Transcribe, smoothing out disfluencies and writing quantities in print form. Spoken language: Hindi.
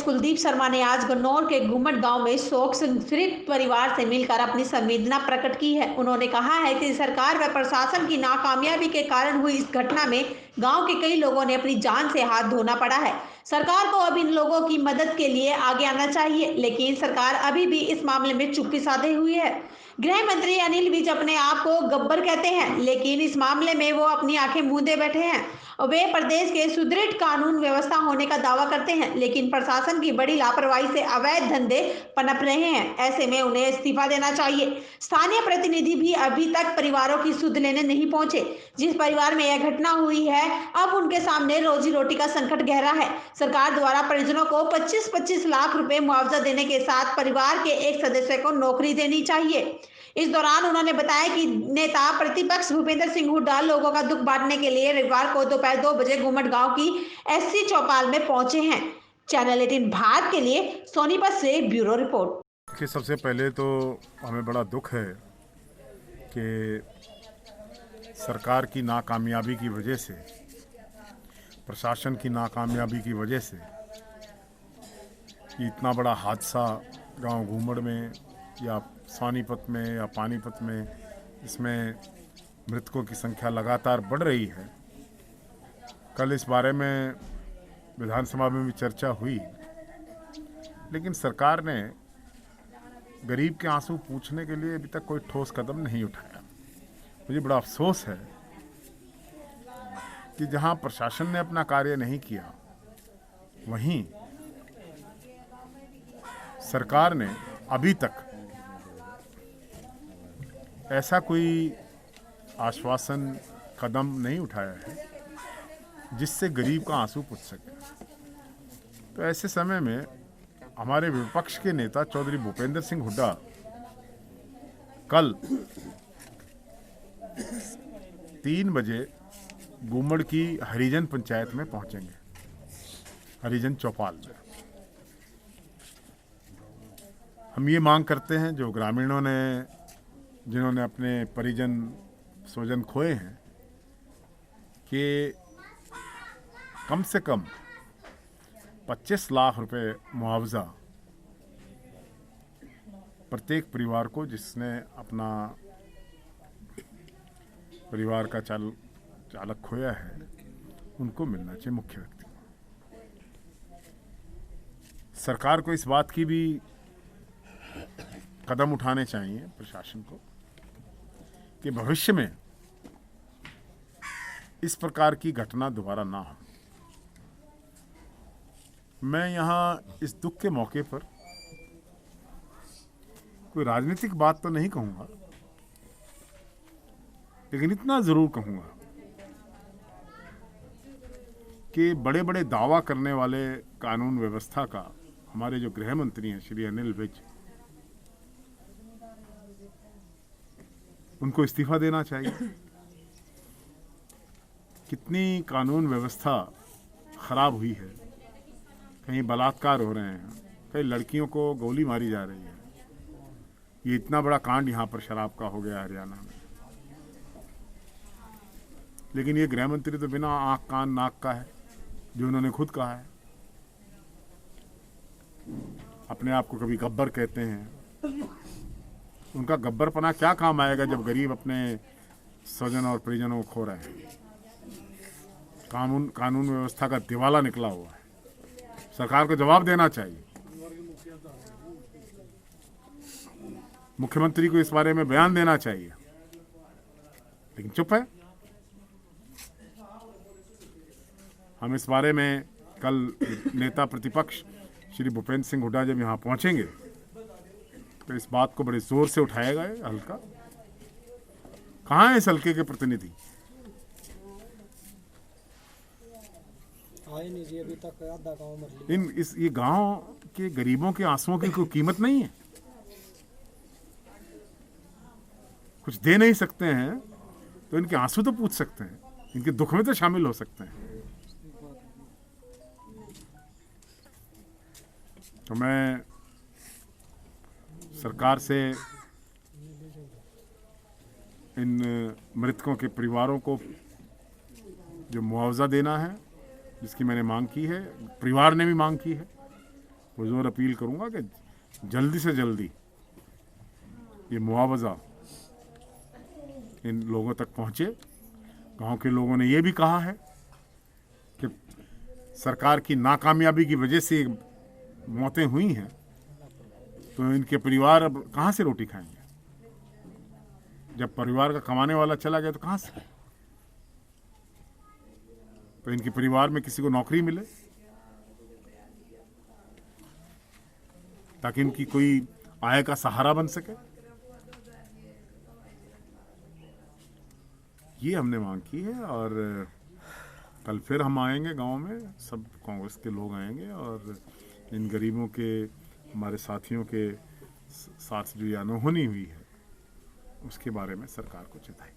कुलदीप शर्मा ने आज गन्नौर के घुमट गांव में शोक संतप्त परिवार से मिलकर अपनी संवेदना प्रकट की है। उन्होंने कहा है कि सरकार व प्रशासन की नाकामयाबी के कारण हुई इस घटना में गांव के कई लोगों ने अपनी जान से हाथ धोना पड़ा है। सरकार को अब इन लोगों की मदद के लिए आगे आना चाहिए, लेकिन सरकार अभी भी इस मामले में चुप्पी साधे हुई है। गृह मंत्री अनिल विज अपने आप को गब्बर कहते हैं, लेकिन इस मामले में वो अपनी आंखें मूंदे बैठे हैं। वे प्रदेश के सुदृढ़ कानून व्यवस्था होने का दावा करते हैं, लेकिन प्रशासन की बड़ी लापरवाही से अवैध धंधे पनप रहे हैं। ऐसे में उन्हें इस्तीफा देना चाहिए। स्थानीय प्रतिनिधि भी अभी तक परिवारों की सुध लेने नहीं पहुंचे। जिस परिवार में यह घटना हुई है, अब उनके सामने रोजी रोटी का संकट गहरा है। सरकार द्वारा परिजनों को 25-25 लाख रुपए मुआवजा देने के साथ परिवार के एक सदस्य को नौकरी देनी चाहिए। इस दौरान उन्होंने बताया कि नेता प्रतिपक्ष भूपेंद्र सिंह हुड्डा लोगों का दुख बांटने के लिए रविवार को दोपहर 2 बजे घुमट गांव की एससी चौपाल में पहुंचे हैं। चैनल 18 भारत के लिए सोनीपत से ब्यूरो रिपोर्ट। कि सबसे पहले तो हमें बड़ा दुख है कि सरकार की नाकामयाबी की वजह से, प्रशासन की नाकामयाबी की वजह से इतना बड़ा हादसा गांव घूमड़ में या सोनीपत में या पानीपत में, इसमें मृतकों की संख्या लगातार बढ़ रही है। कल इस बारे में विधानसभा में भी चर्चा हुई, लेकिन सरकार ने गरीब के आंसू पूंछने के लिए अभी तक कोई ठोस कदम नहीं उठाया। मुझे बड़ा अफसोस है कि जहां प्रशासन ने अपना कार्य नहीं किया, वहीं सरकार ने अभी तक ऐसा कोई आश्वासन कदम नहीं उठाया है जिससे गरीब का आंसू पूछ सके। तो ऐसे समय में हमारे विपक्ष के नेता चौधरी भूपेंद्र सिंह हुड्डा कल 3 बजे घूमड़ की हरिजन पंचायत में पहुंचेंगे, हरिजन चौपाल में। हम ये मांग करते हैं, जो ग्रामीणों ने, जिन्होंने अपने परिजन स्वजन खोए हैं, कि कम से कम 25 लाख रुपए मुआवजा प्रत्येक परिवार को, जिसने अपना परिवार का चालक खोया है, उनको मिलना चाहिए। मुख्य व्यक्ति को, सरकार को इस बात की भी कदम उठाने चाहिए, प्रशासन को, कि भविष्य में इस प्रकार की घटना दोबारा ना हो। मैं यहाँ इस दुख के मौके पर कोई राजनीतिक बात तो नहीं कहूँगा, लेकिन इतना जरूर कहूँगा कि बड़े बड़े दावा करने वाले कानून व्यवस्था का हमारे जो गृह मंत्री हैं श्री अनिल विज, उनको इस्तीफा देना चाहिए। कितनी कानून व्यवस्था खराब हुई है, कहीं बलात्कार हो रहे हैं, कई लड़कियों को गोली मारी जा रही है। ये इतना बड़ा कांड यहाँ पर शराब का हो गया हरियाणा में, लेकिन ये गृह मंत्री तो बिना आंख कान नाक का है, जो उन्होंने खुद कहा है। अपने आप को कभी गब्बर कहते हैं। उनका गब्बरपना क्या काम आएगा जब गरीब अपने स्वजन और परिजनों को खो रहे हैं। कानून व्यवस्था का दिवाला निकला हुआ है, सरकार को जवाब देना चाहिए। मुख्यमंत्री को इस बारे में बयान देना चाहिए, लेकिन चुप है। हम इस बारे में कल नेता प्रतिपक्ष श्री भूपेंद्र सिंह हुड्डा जब यहाँ पहुंचेंगे तो इस बात को बड़े जोर से उठाएगा। हल्का कहाँ है इस हल्के के प्रतिनिधि? आए नहीं जी, अभी तक आधा गांव मर लिया। ये गांव के गरीबों के आंसुओं की कोई कीमत नहीं है। कुछ दे नहीं सकते हैं तो इनके आंसू तो पूछ सकते हैं, इनके दुख में तो शामिल हो सकते हैं। तो मैं सरकार से इन मृतकों के परिवारों को जो मुआवजा देना है, जिसकी मैंने मांग की है, परिवार ने भी मांग की है, पुरजोर अपील करूंगा कि जल्दी से जल्दी ये मुआवजा इन लोगों तक पहुंचे। गांव के लोगों ने ये भी कहा है कि सरकार की नाकामयाबी की वजह से मौतें हुई हैं, तो इनके परिवार अब कहाँ से रोटी खाएंगे? जब परिवार का कमाने वाला चला गया तो कहाँ से? तो इनके परिवार में किसी को नौकरी मिले ताकि इनकी कोई आय का सहारा बन सके। ये हमने मांग की है और कल फिर हम आएंगे गांव में, सब कांग्रेस के लोग आएंगे और इन गरीबों के, हमारे साथियों के साथ जो ये अनहोनी हुई है उसके बारे में सरकार को चिताएंगे।